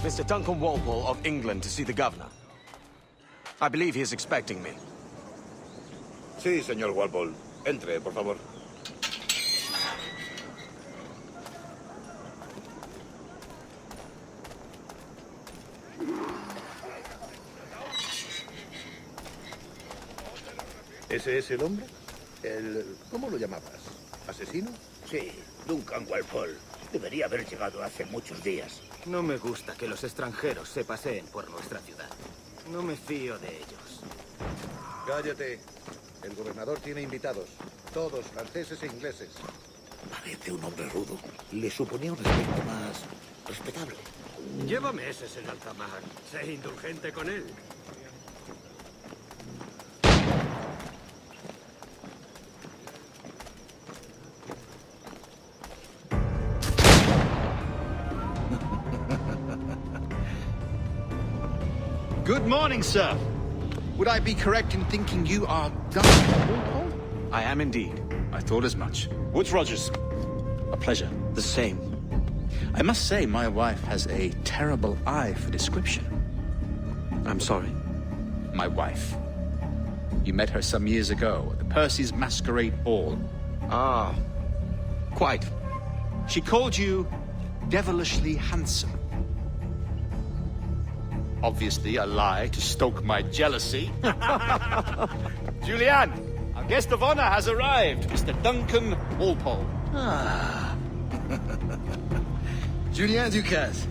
Mr. Duncan Walpole of England to see the governor. I believe he is expecting me. Sí, señor Walpole. Entre, por favor. ¿Ese es el hombre? ¿Cómo lo llamabas? ¿Asesino? Sí, Duncan Walpole. Debería haber llegado hace muchos días. No me gusta que los extranjeros se paseen por nuestra ciudad. No me fío de ellos. Cállate. El gobernador tiene invitados. Todos franceses e ingleses. Parece un hombre rudo. Le suponía un aspecto más respetable. Lleva meses en alta mar. Sé indulgente con él. Good morning, sir. Would I be correct in thinking you are Duncan Walpole? I am indeed. I thought as much. Woods Rogers. A pleasure. The same. I must say, my wife has a terrible eye for description. I'm sorry. My wife. You met her some years ago at the Percy's Masquerade Ball. Ah, quite. She called you devilishly handsome. Obviously a lie to stoke my jealousy. Julianne, our guest of honor has arrived, Mr. Duncan Walpole. Ah. Julien Ducasse.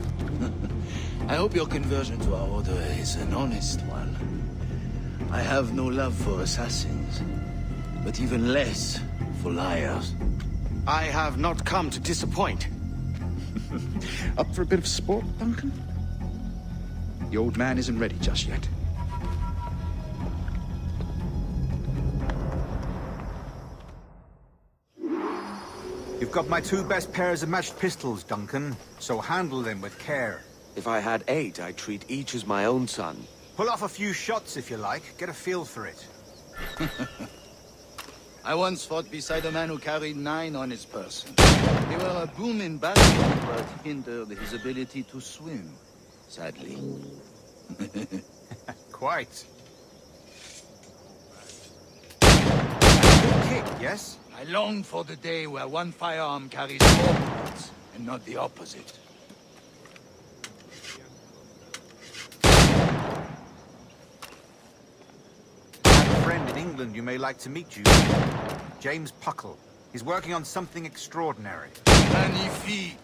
I hope your conversion to our order is an honest one. I have no love for assassins, but even less for liars. I have not come to disappoint. Up for a bit of sport, Duncan? The old man isn't ready just yet. You've got my two best pairs of matched pistols, Duncan, so handle them with care. If I had 8, I'd treat each as my own son. Pull off a few shots if you like, get a feel for it. I once fought beside a man who carried 9 on his person. They were a boom in battle, but hindered his ability to swim, sadly. Quite. Good kick, yes? I long for the day where one firearm carries 4 bullets, and not the opposite. I have a friend in England you may like to meet, you. James Puckle. He's working on something extraordinary. Magnifique!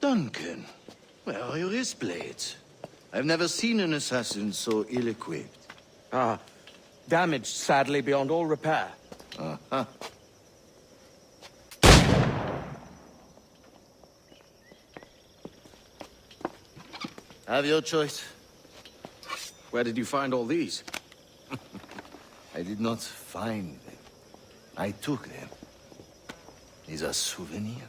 Duncan, where are your wrist blades? I've never seen an assassin so ill-equipped. Ah, damaged, sadly, beyond all repair. Uh-huh. Have your choice. Where did you find all these? I did not find them. I took them. These are souvenirs.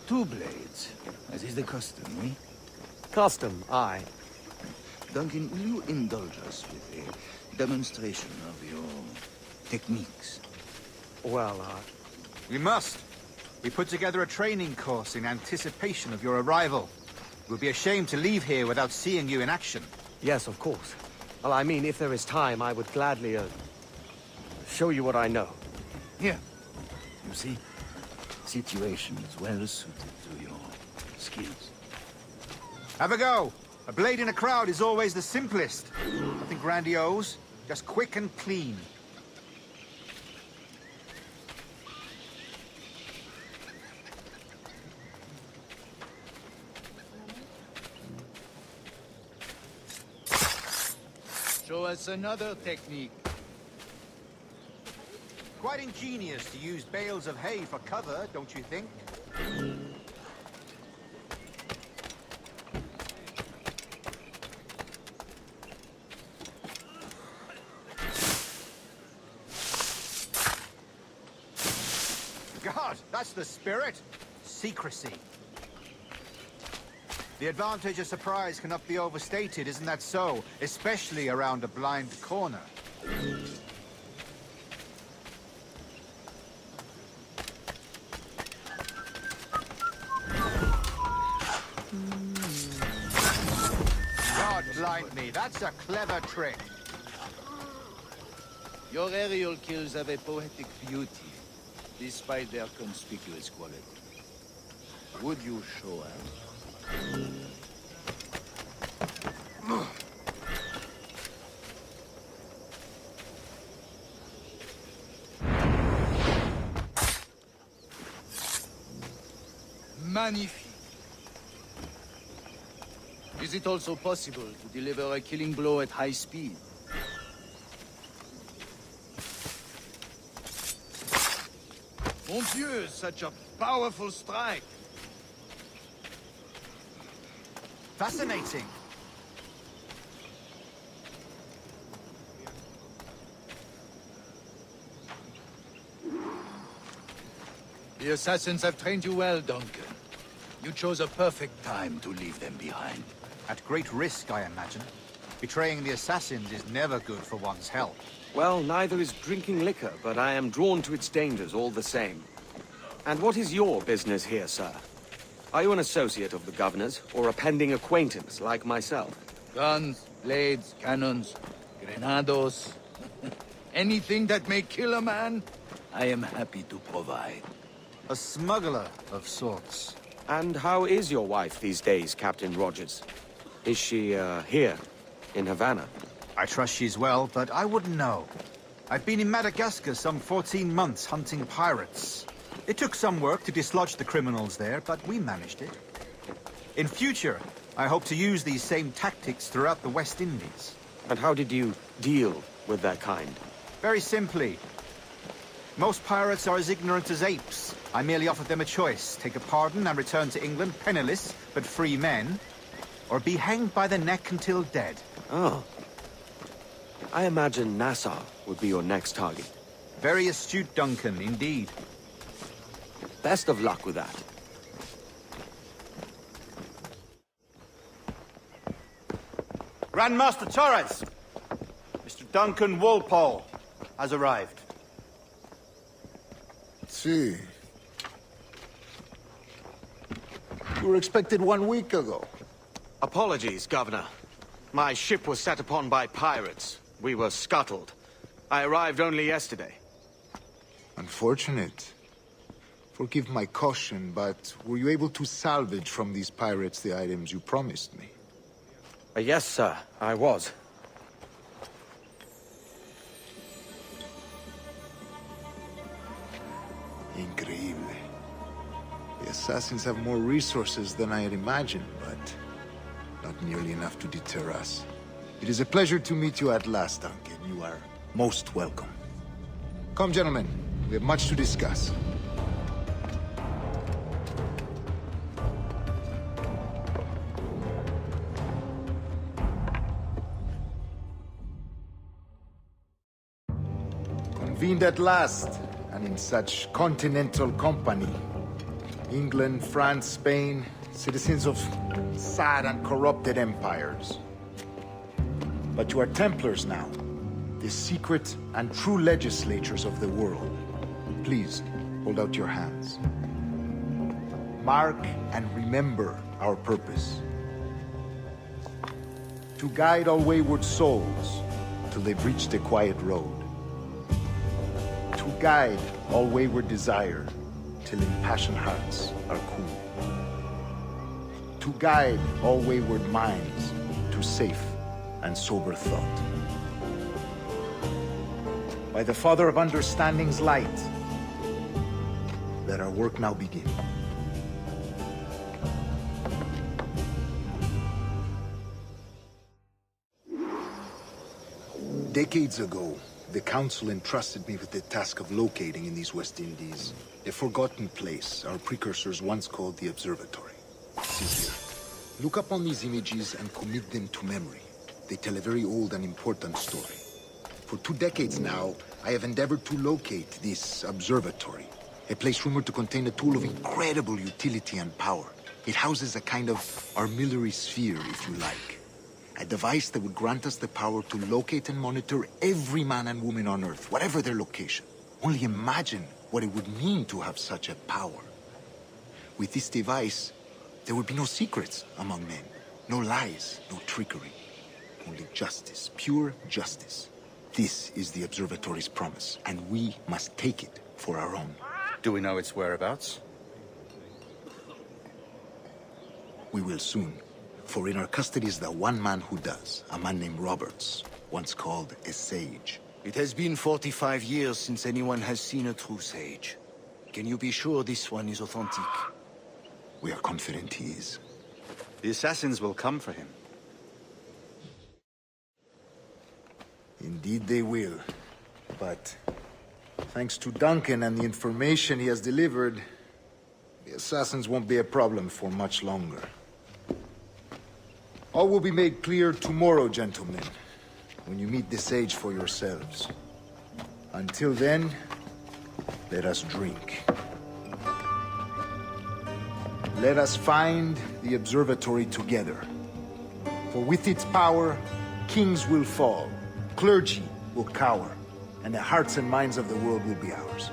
Two blades, as is the custom, eh? Custom, aye. Duncan, will you indulge us with a demonstration of your techniques? Well, We must. We put together a training course in anticipation of your arrival. We'll be ashamed to leave here without seeing you in action. yes, of course. Well, I mean, if there is time, I would gladly, show you what I know. Here. You see? Situation is well suited to your skills. Have a go. A blade in a crowd is always the simplest. Nothing grandiose, just quick and clean. show us another technique. Quite ingenious to use bales of hay for cover, don't you think? God, that's the spirit. Secrecy. The advantage of surprise cannot be overstated, isn't that so? Especially around a blind corner. God blind me, that's a clever trick. Your aerial kills have a poetic beauty, despite their conspicuous quality. Would you show us? Magnifique. Is it also possible to deliver a killing blow at high speed? Mon Dieu, such a powerful strike! Fascinating. The assassins have trained you well, Duncan. You chose a perfect time to leave them behind. At great risk, I imagine. Betraying the assassins is never good for one's health. Well, neither is drinking liquor, but I am drawn to its dangers all the same. And what is your business here, sir? Are you an associate of the governor's, or a pending acquaintance like myself? Guns, blades, cannons, grenados. Anything that may kill a man, I am happy to provide. A smuggler of sorts. And how is your wife these days, Captain Rogers? Is she, here, in Havana? I trust she's well, but I wouldn't know. I've been in Madagascar some 14 months hunting pirates. It took some work to dislodge the criminals there, but we managed it. In future, I hope to use these same tactics throughout the West Indies. And how did you deal with that kind? Very simply. Most pirates are as ignorant as apes. I merely offered them a choice. Take a pardon and return to England penniless, but free men. Or be hanged by the neck until dead. Oh. I imagine Nassau would be your next target. Very astute, Duncan, indeed. Best of luck with that. Grandmaster Torres! Mr. Duncan Walpole has arrived. See. You were expected 1 week ago. Apologies, Governor. My ship was set upon by pirates. We were scuttled. I arrived only yesterday. Unfortunate. Forgive my caution, but were you able to salvage from these pirates the items you promised me? Yes, sir, I was. Increíble. The assassins have more resources than I had imagined, but not nearly enough to deter us. It is a pleasure to meet you at last, Duncan. You are most welcome. Come, gentlemen. We have much to discuss. Convened at last, and in such continental company. England, France, Spain, citizens of sad and corrupted empires. But you are Templars now, the secret and true legislators of the world. Please, hold out your hands. Mark and remember our purpose. To guide all wayward souls till they've reached the quiet road. To guide all wayward desire till impassioned hearts are cool. To guide all wayward minds to safe and sober thought. By the Father of Understanding's light, let our work now begin. Decades ago, the Council entrusted me with the task of locating in these West Indies a forgotten place our precursors once called the Observatory. See here. Look upon these images and commit them to memory. They tell a very old and important story. For 2 decades now, I have endeavored to locate this observatory, a place rumored to contain a tool of incredible utility and power. It houses a kind of armillary sphere, if you like. A device that would grant us the power to locate and monitor every man and woman on Earth, whatever their location. Only imagine what it would mean to have such a power. With this device, there would be no secrets among men, no lies, no trickery. Only justice, pure justice. This is the observatory's promise, and we must take it for our own. Do we know its whereabouts? We will soon. For in our custody is the one man who does, a man named Roberts, once called a sage. It has been 45 years since anyone has seen a true sage. Can you be sure this one is authentic? We are confident he is. The assassins will come for him. Indeed they will. But thanks to Duncan and the information he has delivered, the assassins won't be a problem for much longer. All will be made clear tomorrow, gentlemen, when you meet the sage for yourselves. Until then, let us drink. Let us find the observatory together. For with its power, kings will fall, clergy will cower, and the hearts and minds of the world will be ours.